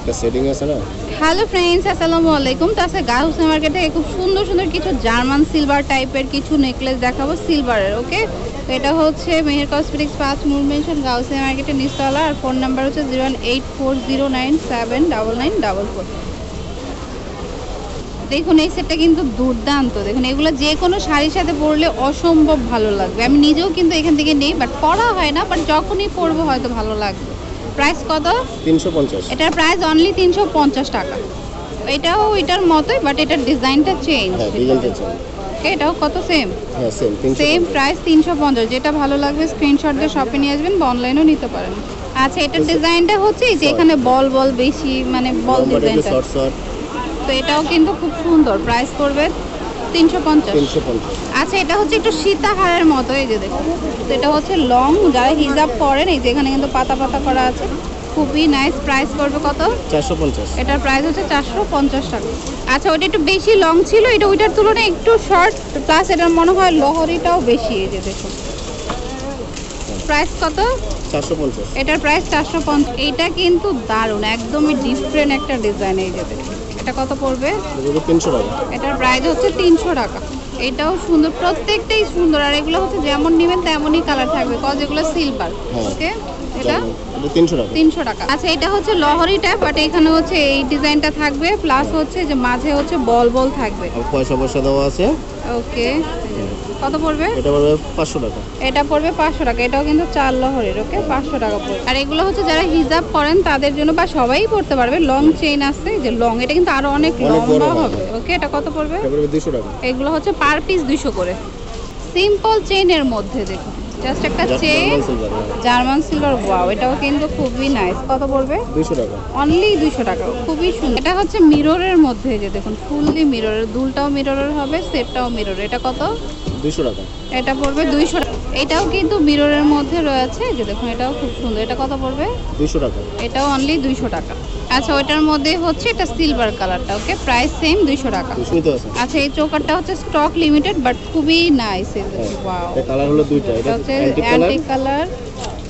একটা সেটিং আছে না। হ্যালো ফ্রেন্ডস, আসসালামু আলাইকুম। তো আজকে গায়ে হোসেন মার্কেটে খুব সুন্দর সুন্দর কিছু জার্মান সিলভার টাইপের কিছু নেকলেস দেখাবো সিলভারের। ওকে, তো এটা হচ্ছে মেহের কসমেটিক্স 5 নূর মেনশন গায়ে হোসেন মার্কেটের নিচতলা। আর ফোন নাম্বার হচ্ছে 01840979944। দেখুন এই সেটটা কিন্তু দুর্দান্ত। দেখুন এগুলো যে কোনো শাড়ির সাথে পরলে অসম্ভব ভালো লাগবে। আমি নিজেও কিন্তু এখান থেকে নেই, বাট পরা হয় না, বাট যখনই পরবো হয়তো ভালো লাগবে। প্রাইস কত? 350। এটার প্রাইস অনলি 350 টাকা। এটাও এটার মতোই, বাট এটার ডিজাইনটা চেঞ্জ। হ্যাঁ, ডিজাইনটা চেঞ্জ। ওকে, এটাও কত? সেম। হ্যাঁ, সেম প্রাইস 350। যেটা ভালো লাগবে স্ক্রিনশট দিয়ে শপে নিয়ে আসবেন বা অনলাইনেও নিতে পারেন। আচ্ছা, এটার ডিজাইনটা হচ্ছে যে এখানে বল বল বেশি, মানে বল ডিজাইনটা। তো এটাও কিন্তু খুব সুন্দর। প্রাইস পড়বে 350। আচ্ছা, এটা হচ্ছে একটু সীতাহারের মতো। এই যে দেখুন, তো এটা হচ্ছে লং, যারা হিজাব পরেন এই যে এখানে কিন্তু পাতা পাতা করা আছে, খুবই নাইস। প্রাইস পড়বে কত? 450। এটার প্রাইস হচ্ছে 450 টাকা। আচ্ছা, ওটা একটু বেশি লং ছিল, এটা ওইটার তুলনায় একটু শর্ট, প্লাস এটার মনে হয় লহরিটাও বেশি। এই যে দেখুন, প্রাইস কত? 450। এটার প্রাইস 450। এইটা কিন্তু দারুণ, একদমই ডিফারেন্ট একটা ডিজাইন। এই যে দেখুন, এটা কত পড়বে? 300 টাকা। এটার প্রাইস হচ্ছে 300 টাকা। এটাও সুন্দর, প্রত্যেকটাই সুন্দর। আর এগুলো হচ্ছে যেমন নেবেন তেমনই কালার থাকবে, কজ এগুলো সিলভার। ওকে, এটা 300 টাকা। 300 টাকা। আচ্ছা, এটা হচ্ছে লহরিটা, বাট এখানে হচ্ছে এই ডিজাইনটা থাকবে, প্লাস হচ্ছে যে মাঝে হচ্ছে বল বল থাকবে। আর পয়সা দেওয়া আছে। ওকে, কত পড়বে? এটা পড়বে 500 টাকা। এটা পড়বে 500 টাকা। এটাও কিন্তু 4 লহরের। ওকে, 500 টাকা পড়বে। আর এগুলো হচ্ছে যারা হিজাব করেন তাদের জন্য, বা সবাই পড়তে পারবে। লং চেইন আছে, যে লং, এটা কিন্তু আরো অনেক লম্বা হবে। ওকে, এটা কত পড়বে? এটা পড়বে 200 টাকা। এগুলো হচ্ছে পার পিস 200 করে। সিম্পল চেইনের মধ্যে দেখুন, জাস্ট একটা চেইন, জার্মান সিলভার। ওয়াও, এটাও কিন্তু খুবই নাইস। কত পড়বে? 200 টাকা। অনলি 200 টাকা। খুবই সুন্দর। এটা হচ্ছে মিররের মধ্যে, যে দেখুন ফুললি মিররের, দুলটাও মিররের হবে, সেটটাও মিরর। এটা কত? 200 টাকা। এটা পড়বে 200 টাকা। এটাও কিন্তু মিররের মধ্যে রয়েছে, যে দেখুন এটাও খুব সুন্দর। এটা কত পড়বে? 200 টাকা। এটাও অনলি 200 টাকা। আচ্ছা, ওইটার মধ্যে হচ্ছে এটা সিলভার কালারটা। ওকে, প্রাইস সেম 200 টাকা। আচ্ছা, এই চোকারটা হচ্ছে স্টক লিমিটেড, বাট খুবই নাইস। ওয়াও, এটা কালার হলো দুইটা। এটা হচ্ছে অ্যান্টিক কালার,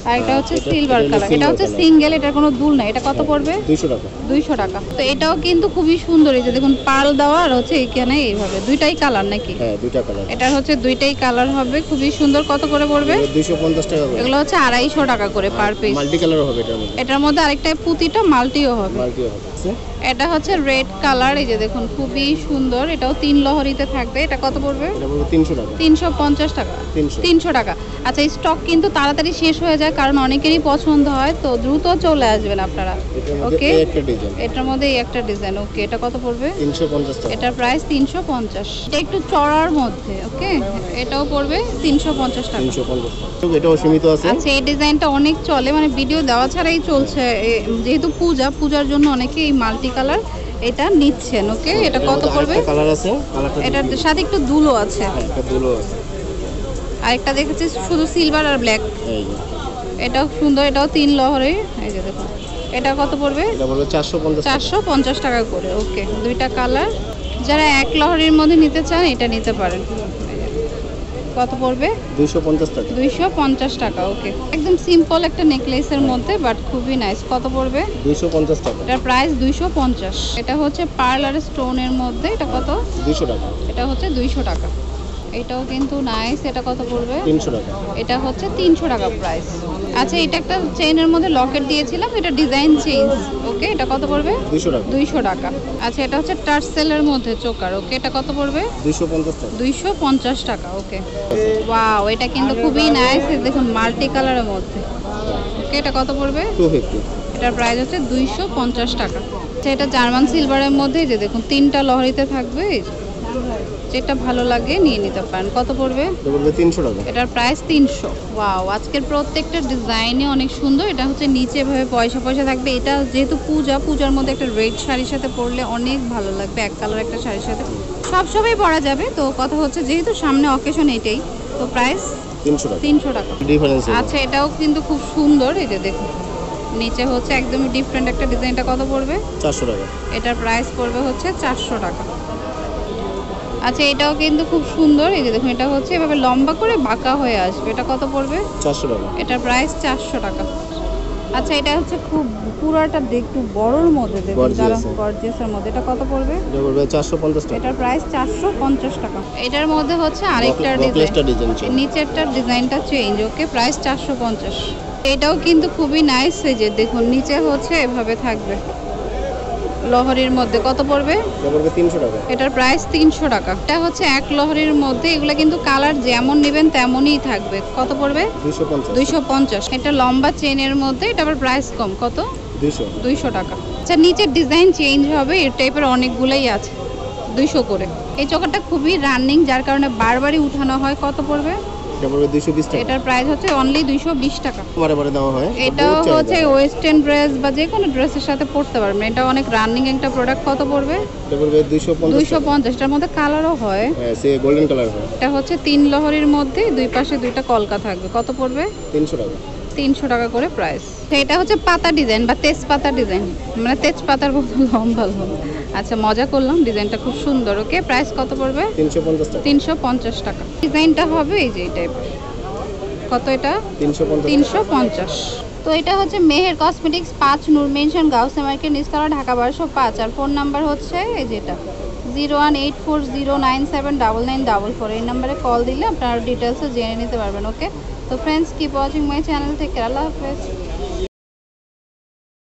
আর এটা হচ্ছে সিলভার কালার। এটা হচ্ছে সিঙ্গেল, এটার কোনো দুল নাই। এটা কত পড়বে? 200 টাকা। 200 টাকা। তো এটাও কিন্তু খুবই সুন্দর। এই যে দেখুন পাল দেওয়া, আর হচ্ছে এখানে এইভাবে দুইটাই কালার নাকি? হ্যাঁ, দুইটা কালার। এটার হচ্ছে দুইটাই কালার হবে, খুবই সুন্দর। কত করে পড়বে? 250 টাকা করে। এগুলো হচ্ছে 250 টাকা করে পার পিস। মাল্টি কালার হবে এটার মধ্যে। এটার মধ্যে আরেকটা পুঁতিটা মাল্টিও হবে। মাল্টিও হবে। এটা হচ্ছে রেড কালার। এই যে দেখুন খুবই সুন্দর। এটাও 3 লহরিতে থাকবে। এটা কত পড়বে? এটা পড়বে 300 টাকা। 350 টাকা। 300 টাকা। আচ্ছা, এই স্টক কিন্তু তাড়াতাড়ি শেষ হয়ে যায়, কারণ অনেকেরই পছন্দ হয়, তো দ্রুত চলে আসবেন আপনারা। ওকে, এটার মধ্যে এই একটা ডিজাইন। ওকে, এটা কত পড়বে? 350 টাকা। এটার প্রাইস 350। এটা একটু চড়ার মধ্যে। ওকে, এটাও পড়বে 350 টাকা। 350 টাকা। এটাও সীমিত আছে। আচ্ছা, এই ডিজাইনটা অনেক চলে, মানে ভিডিও দেওয়া ছাড়াই চলছে, যেহেতু পূজার জন্য অনেকে এই মাল্টি কালার এটা নিচ্ছেন। ওকে, এটা কত পড়বে? কালার আছে, এটার সাথে একটু দুলও আছে। হ্যাঁ, একটা দুলও আছে। আরেকটা দেখেছি শুধু সিলভার আর ব্ল্যাক। এই যে এটাও সুন্দর, এটাও 3 লহরের। এই যে দেখুন, এটা কত পড়বে? এটা পড়বে 450 টাকা। 450 টাকা করে। ওকে, দুইটা কালার। যারা 1 লহরের মধ্যে নিতে চান এটা নিতে পারেন। কত পড়বে? 250 টাকা। 250 টাকা। ওকে, একদম সিম্পল একটা নেকলেসের মধ্যে, বাট খুবই নাইস। কত পড়বে? 250 টাকা। এটার প্রাইস 250। এটা হচ্ছে পার্ল আর স্টোনের মধ্যে। এটা কত? 200 টাকা। এটা হচ্ছে 200 টাকা। এটাও কিন্তু নাইস। এটা কত পড়বে? 300 টাকা। এটা হচ্ছে 300 টাকা প্রাইস। আচ্ছা, এটা একটা চেইনের মধ্যে লকেট দিয়েছিলাম, এটা ডিজাইন চেঞ্জ। ওকে, এটা কত পড়বে? 200 টাকা। 200 টাকা। আচ্ছা, এটা হচ্ছে টার্সেলের মধ্যে চোকার। ওকে, এটা কত পড়বে? 250 টাকা। 250 টাকা। ওকে, ওয়াও, এটা কিন্তু খুবই নাইস। দেখুন মাল্টি কালারের মধ্যে। ওকে, এটা কত পড়বে? 250। এটার প্রাইস হচ্ছে 250 টাকা। আচ্ছা, এটা জার্মান সিলভারের মধ্যে, যে দেখুন 3টা লহরিতে থাকবে। যেটা ভালো লাগে নিয়ে নিতে পারেন। কত পড়বে? এটা পড়বে 300 টাকা। এটার প্রাইস 300। ওয়াও, আজকের প্রত্যেকটা ডিজাইনই অনেক সুন্দর। এটা হচ্ছে নিচে এভাবে পয়সা থাকবে। এটা যেহেতু পূজার মধ্যে একটা রেড শাড়ির সাথে পরলে অনেক ভালো লাগবে, এক কালার একটা শাড়ির সাথে সব সময় পরা যাবে। তো কথা হচ্ছে যেহেতু সামনে অকেশন এটাই, তো প্রাইস 300 টাকা। 300 টাকা। ডিফারেন্স। আচ্ছা, এটাও কিন্তু খুব সুন্দর। এই যে দেখুন নিচে হচ্ছে একদমই ডিফারেন্ট একটা ডিজাইনটা কত পড়বে? 400 টাকা। এটার প্রাইস পড়বে হচ্ছে 400 টাকা। আচ্ছা, এটাও কিন্তু খুব সুন্দর। এই যে দেখুন, এটা হচ্ছে এভাবে লম্বা করে বাঁকা হয়ে আসবে। এটা কত পড়বে? 400 টাকা। এটার প্রাইস 400 টাকা। আচ্ছা এটা হচ্ছে খুব পুরাটা একটু বড়র মধ্যে দেখুন, Gorgeous, যারা হ্যাঁ। গর্জিয়াসের মধ্যে। এটা কত পড়বে? এটা পড়বে 450 টাকা। এটার প্রাইস 450 টাকা। এটার মধ্যে হচ্ছে আরেকটা বকলেসটা ডিজাইন চেঞ্জ। নিচেরটার ডিজাইনটা চেঞ্জ, ওকে, প্রাইস 450। এটাও কিন্তু খুবই নাইস, এই যে দেখুন নিচে হচ্ছে এভাবে থাকবে লহরির মধ্যে। কত পড়বে? এটা পড়বে 300 টাকা। এটার প্রাইস 300 টাকা। এটা হচ্ছে এক লহরির মধ্যে, এগুলো কিন্তু কালার যেমন নেবেন তেমনই থাকবে। কত পড়বে? 250। 250। এটা লম্বা চেনের মধ্যে, এটা আবার প্রাইস কম। কত? 200। 200 টাকা। আচ্ছা নিচের ডিজাইন চেঞ্জ হবে, এই টাইপের অনেকগুলোই আছে, 200 করে। এই চোকারটা খুবই রানিং, যার কারণে বারবারই উঠানো হয়। কত পড়বে? এটা পড়বে 220 টাকা। এটার প্রাইস হচ্ছে অনলি 220 টাকা। বারে দেওয়া হয়। এটাও বহুত চাহিদা। হচ্ছে ওয়েস্টার্ন ড্রেস বা যে কোনো ড্রেসের সাথে পরতে পারবেন। এটা অনেক রানিং একটা প্রোডাক্ট। কত পড়বে? এটা পড়বে 250 টাকা। 250। এটার মধ্যে কালারও হয়। হ্যাঁ, সে গোল্ডেন কালার হয়। এটা হচ্ছে 3 লহরির মধ্যে, দুই পাশে দুইটা কলকা থাকবে। কত পড়বে? 300 টাকা। 300 টাকা করে প্রাইস। এটা হচ্ছে পাতা ডিজাইন বা তেজপাতা ডিজাইন, মানে তেজপাতার মতো লম্বা লম্বা। আচ্ছা মজা করলাম, ডিজাইনটা খুব সুন্দর। ওকে, প্রাইস কত পড়বে? 350 টাকা। 350 টাকা। ডিজাইনটা হবে এই যে এই টাইপের। কত এটা? 350। 350। তো এটা হচ্ছে মেহের কসমেটিক্স 5 নূর মেনশন, গাউসে মার্কেট, নিচতলা, ঢাকা 1205। আর ফোন নাম্বার হচ্ছে এই যেটা 01840979944। এই নাম্বারে কল দিলে আপনারা ডিটেলসও জেনে নিতে পারবেন। ওকে, তো friends keep watching my channel, থেকে আল্লাহ হাফেজ।